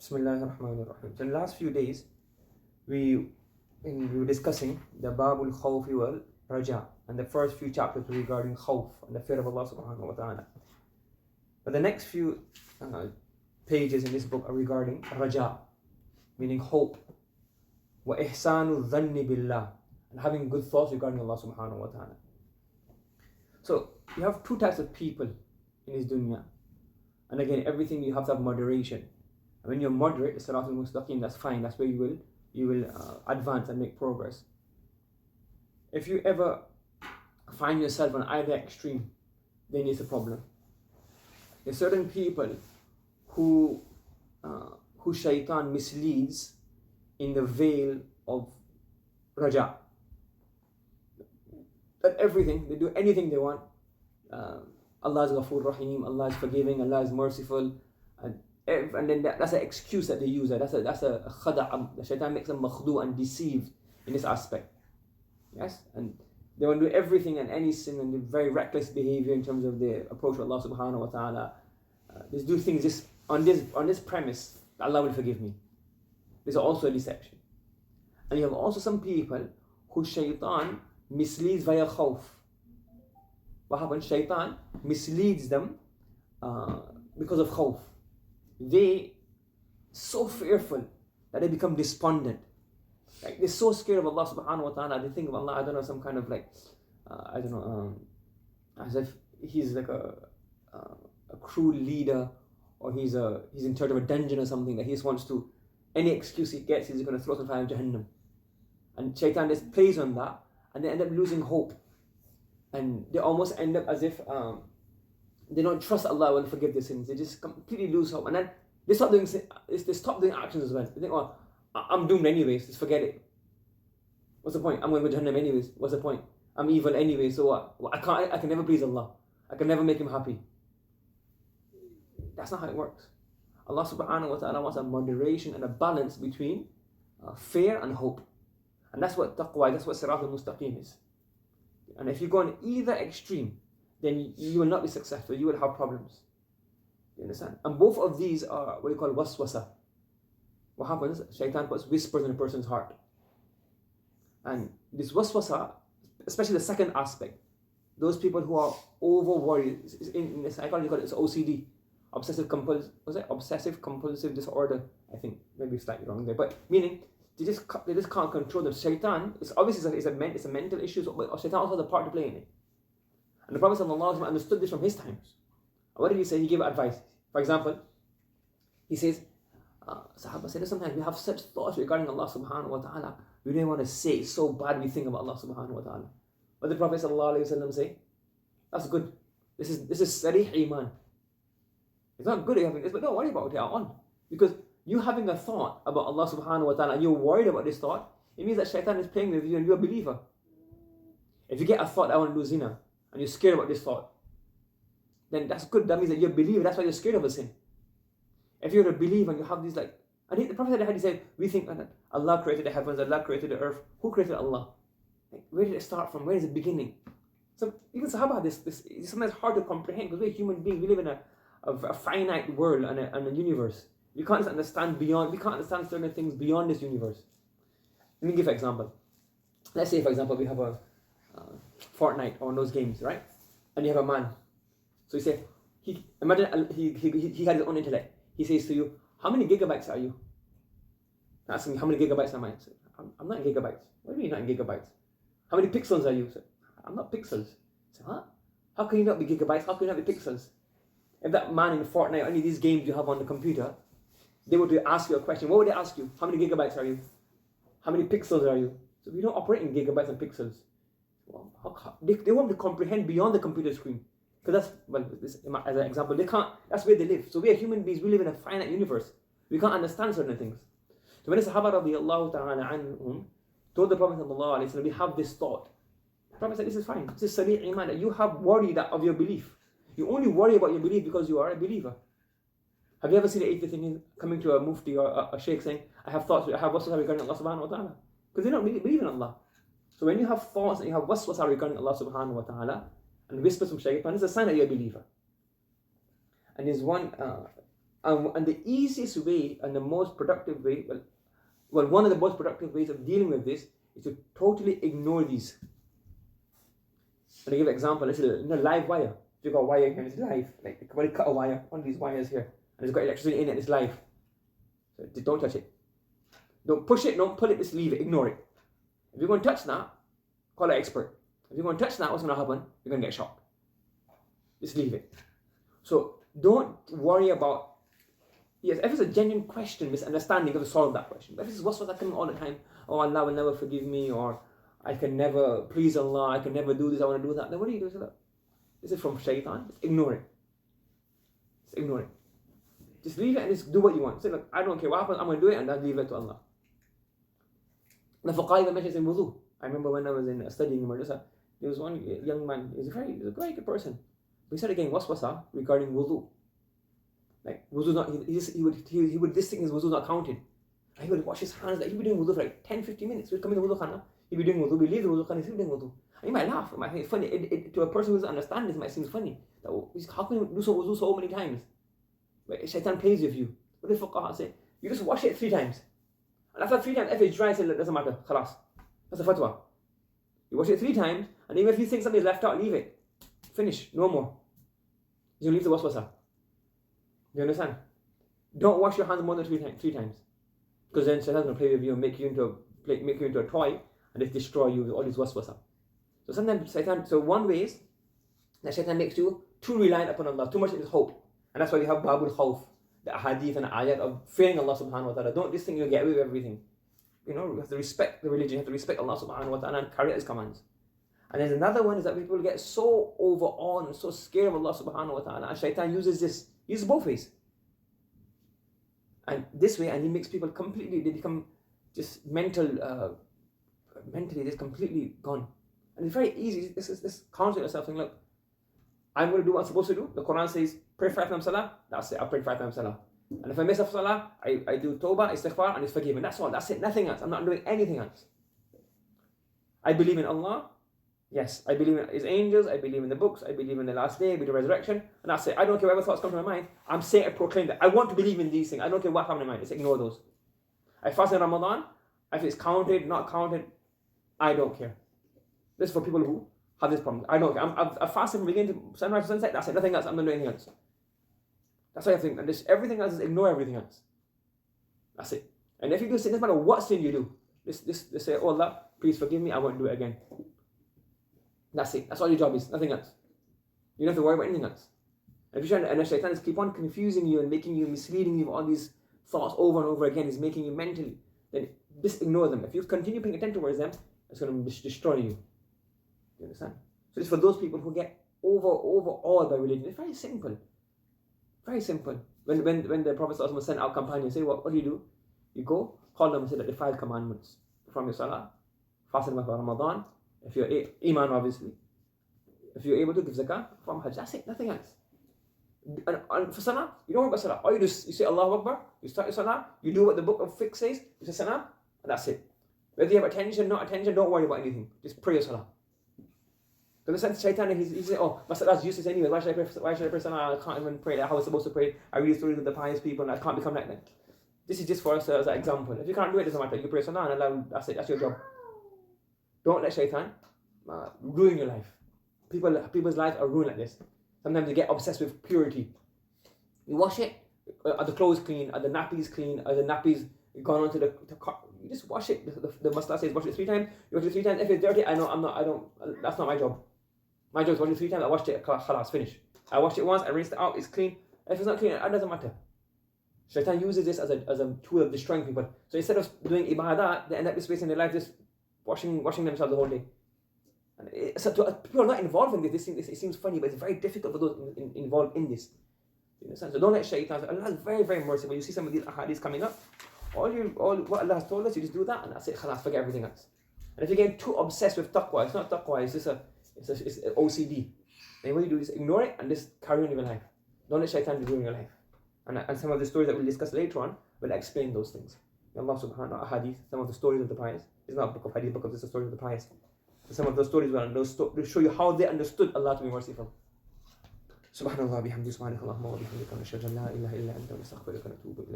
Bismillahirrahmanirrahim. So in the last few days, we were discussing the Babul Khawfi wal Raja, and the first few chapters regarding Khawf and the fear of Allah subhanahu wa ta'ala. But the next few pages in this book are regarding Raja, meaning hope, wa ihsanu dhanni billah, and having good thoughts regarding Allah subhanahu wa ta'ala. So you have two types of people in this dunya, and again, everything you have to have moderation. And when you're moderate, it's Siratul Mustaqim, that's fine, that's where you will advance and make progress. If you ever find yourself on either extreme, then it's a problem. There's certain people who shaitan misleads in the veil of raja. That everything, they do anything they want. Allah is Ghafoor Rahim, Allah is forgiving, Allah is merciful, and then that's an excuse that they use. That's a khada'. The shaitan makes them makhdu' and deceived in this aspect. Yes, and they want to do everything and any sin and very reckless behavior in terms of their approach to Allah subhanahu wa ta'ala. They do things just on this premise that Allah will forgive me. This is also a deception. And you have also some people who shaitan misleads via khawf. What happens? Shaitan misleads them because of khawf. They so fearful that they become despondent. Like they're so scared of Allah subhanahu wa ta'ala, they think of Allah, I don't know, some kind of like, as if he's like a cruel leader, or he's in charge of a dungeon or something, that he just wants to, any excuse he gets, he's going to throw us in fire of Jahannam. And shaitan just plays on that, and they end up losing hope. And they almost end up as if they don't trust Allah will forgive their sins. They just completely lose hope. And then they stop doing actions as well. They think, oh, I'm doomed anyways, just forget it. What's the point? I'm going to go to Jahannam anyways. What's the point? I'm evil anyway, so what? I can never please Allah. I can never make Him happy. That's not how it works. Allah subhanahu wa ta'ala wants a moderation and a balance between fear and hope. And that's what taqwa, that's what Siratul Mustaqim is. And if you go on either extreme, then you will not be successful, you will have problems. You understand? And both of these are what you call waswasa. What happens? Shaitan puts whispers in a person's heart. And this waswasa, especially the second aspect, those people who are over worried, in psychology call it OCD, obsessive compulsive disorder. I think maybe slightly wrong there, but meaning they just can't control them. Shaitan, it's obviously it's a mental issue, but Shaitan also has a part to play in it. And the Prophet ﷺ understood this from his times. And what did he say? He gave advice. For example, he says, Sahaba said, sometimes we have such thoughts regarding Allah subhanahu wa ta'ala, we don't want to say it's so bad we think about Allah subhanahu wa ta'ala. What did the Prophet ﷺ say? That's good. This is sarih iman. It's not good having this, but don't worry about it at all. Because you having a thought about Allah subhanahu wa ta'ala and you're worried about this thought, it means that shaitan is playing with you and you're a believer. If you get a thought, I want to do zina, and you're scared about this thought, then that's good. That means that you're a believer. That's why you're scared of a sin. If you're a believer and you have these the Prophet said, we think that Allah created the heavens, Allah created the earth. Who created Allah? Like, where did it start from? Where is it beginning? So even Sahaba, this is sometimes hard to comprehend because we're human beings. We live in a finite world and a universe. We can't understand certain things beyond this universe. Let me give an example. Let's say, for example, we have a Fortnite or those games, right? And you have a man. So you say, imagine he had his own intellect. He says to you, how many gigabytes are you? Asking me, how many gigabytes am I? I say, I'm not in gigabytes. What do you mean not in gigabytes? How many pixels are you? I say, I'm not pixels. I say, huh? How can you not be gigabytes? How can you not be pixels? If that man in Fortnite or any of these games you have on the computer, they were to ask you a question, what would they ask you? How many gigabytes are you? How many pixels are you? So we don't operate in gigabytes and pixels. Well, they won't be comprehend beyond the computer screen. Because as an example, they can't, that's where they live. So we are human beings, we live in a finite universe. We can't understand certain things. So when the Sahaba radiallahu ta'ala anhum told the Prophet sallallahu alayhi wa sallam, we have this thought. The Prophet said, this is fine. This is sarih iman, that you have worry of your belief. You only worry about your belief because you are a believer. Have you ever seen an atheist coming to a mufti or a sheikh saying, I have thoughts, I have waswasa regarding Allah subhanahu wa ta'ala? Because they don't believe in Allah. So when you have thoughts and you have waswasa regarding Allah subhanahu wa ta'ala, and whispers from shaitan, it's a sign that you're a believer. And there's one And the easiest way and the most productive way, well, one of the most productive ways of dealing with this is to totally ignore these. And to give an example, let's say, live wire. If you've got a wire here and it's live, like when you cut a wire, one of these wires here, and it's got electricity in it, it's live. So just don't touch it. Don't push it, don't pull it, just leave it, ignore it. If you're going to touch that, call an expert. If you're going to touch that, what's going to happen? You're going to get shocked. Just leave it. So don't worry about, yes, if it's a genuine question, misunderstanding, you have to solve that question. But if it's what's coming all the time, oh, Allah will never forgive me, or I can never please Allah, I can never do this, I want to do that, then what do you do? So, this is from shaitan. Just ignore it. Just ignore it. Just leave it and just do what you want. Say, look, I don't care what happens, I'm going to do it, and then leave it to Allah. The fuqaha even mentions in wudu. I remember when I was studying in Madrasa, there was one young man, he was a very good person. But he started getting waswasa regarding wudu. Like, wudu's not, he would this thing his wudu's not counted. And he would wash his hands, like, he'd be doing wudu for like 10-15 minutes. He'd come in the wudu khana, he'd be doing wudu, we leave the wudu khana, he'd be doing wudu. And you might laugh, it might think it's funny. To a person who doesn't understand this, it might seem funny. That, how can you do wudu so many times? But shaitan plays with you. What do the fuqaha say? You just wash it 3 times. And after 3 times, if it's dry, it doesn't matter. Khalas. That's a fatwa. You wash it 3 times, and even if you think something's left out, leave it. Finish. No more. You leave the waswasa. You understand? Don't wash your hands more than 3 times. Because then shaitan's going to play with you and make you into a toy, and just destroy you with all these waswasa. So sometimes so one way is that shaitan makes you too reliant upon Allah, too much in his hope. And that's why we have Babul Khawf, the ahadith and ayat of fearing Allah subhanahu wa ta'ala. Don't just think you'll get away with everything. You have to respect the religion, you have to respect Allah subhanahu wa ta'ala and carry out his commands. And there's another one is that people get so overawed and so scared of Allah subhanahu wa ta'ala, and shaitan uses both ways. And this way, and he makes people completely, they become just mentally just completely gone. And it's very easy, this concentrate yourself and look, I'm going to do what I'm supposed to do. The Quran says, pray 5 times salah, that's it, I'll pray 5 times salah. And if I miss a salah, I do tawbah, istighfar, and it's forgiven. That's all, that's it, nothing else. I'm not doing anything else. I believe in Allah, yes. I believe in His angels, I believe in the books, I believe in the last day, I believe in the resurrection, and that's it. I don't care whatever thoughts come to my mind, I'm saying, I proclaim that. I want to believe in these things, I don't care what comes to my mind, just ignore those. I fast in Ramadan, if it's counted, not counted, I don't care. This is for people who have this problem. I don't care. I'm fasting from beginning to sunrise to sunset. That's it. Nothing else. I'm not doing anything else. That's why I think. And everything else is ignore everything else. That's it. And if you do sin, no matter what sin you do, just say, oh Allah, please forgive me. I won't do it again. That's it. That's all your job is. Nothing else. You don't have to worry about anything else. And if you're trying to, and shaitan is keep on confusing you and making you, misleading you with all these thoughts over and over again, is making you mentally, then just ignore them. If you continue paying attention towards them, it's going to destroy you. You understand? So it's for those people who get overawed by religion. It's very simple. Very simple. When the Prophet ﷺ sent out companions, say, what do? You go, call them and say that the 5 commandments from your salah, fasting for Ramadan, if you're iman obviously, if you're able to give zakah, from hajj, that's it, nothing else. And for salah, you don't worry about salah. All you do is you say Allahu Akbar, you start your salah, you do what the book of fiqh says, you say salam, and that's it. Whether you have attention, not attention, don't worry about anything. Just pray your salah. Because the shaitan, he's saying, oh, my salah's useless anyway. Why should I pray salah? I can't even pray like how I was supposed to pray. I read stories of the pious people and I can't become like them. This is just for us as an example. If you can't do it, it doesn't matter. You pray salah and Allah, that's it. That's your job. Don't let shaitan ruin your life. People's lives are ruined like this. Sometimes they get obsessed with purity. You wash it. Are the clothes clean? Are the nappies clean? Are the nappies gone onto the you just wash it. The Masla says wash it 3 times. You wash it 3 times. If it's dirty, I don't. That's not my job. My job is wash it 3 times. I washed it. Khalas, finish. I washed it once. I rinsed it out. It's clean. If it's not clean, it doesn't matter. Shaitan uses this as a tool of destroying people. So instead of doing ibadah, they end up just wasting their life just washing themselves the whole day. And people are not involved in this. It seems funny, but it's very difficult for those involved in this. You understand? So don't let shaitan. Allah is very, very merciful. You see some of these ahadiths coming up. All what Allah has told us, you just do that, and that's it. Khalas, forget everything else. And if you get too obsessed with taqwa, it's not taqwa. It's just it's OCD. And what you do is ignore it and just carry on your life. Don't let shaitan ruin your life. And some of the stories that we'll discuss later on will explain those things. Allah subhanahu wa ta'ala, hadith, some of the stories of the pious. It's not a book of hadith, book of this, the stories of the pious. So some of those stories will show you how they understood Allah to be merciful. سبحان الله بحمده سبحانك اللهم وبحمدك نشهد أن لا إله إلا أنت ونستغفرك ونتوب إليك.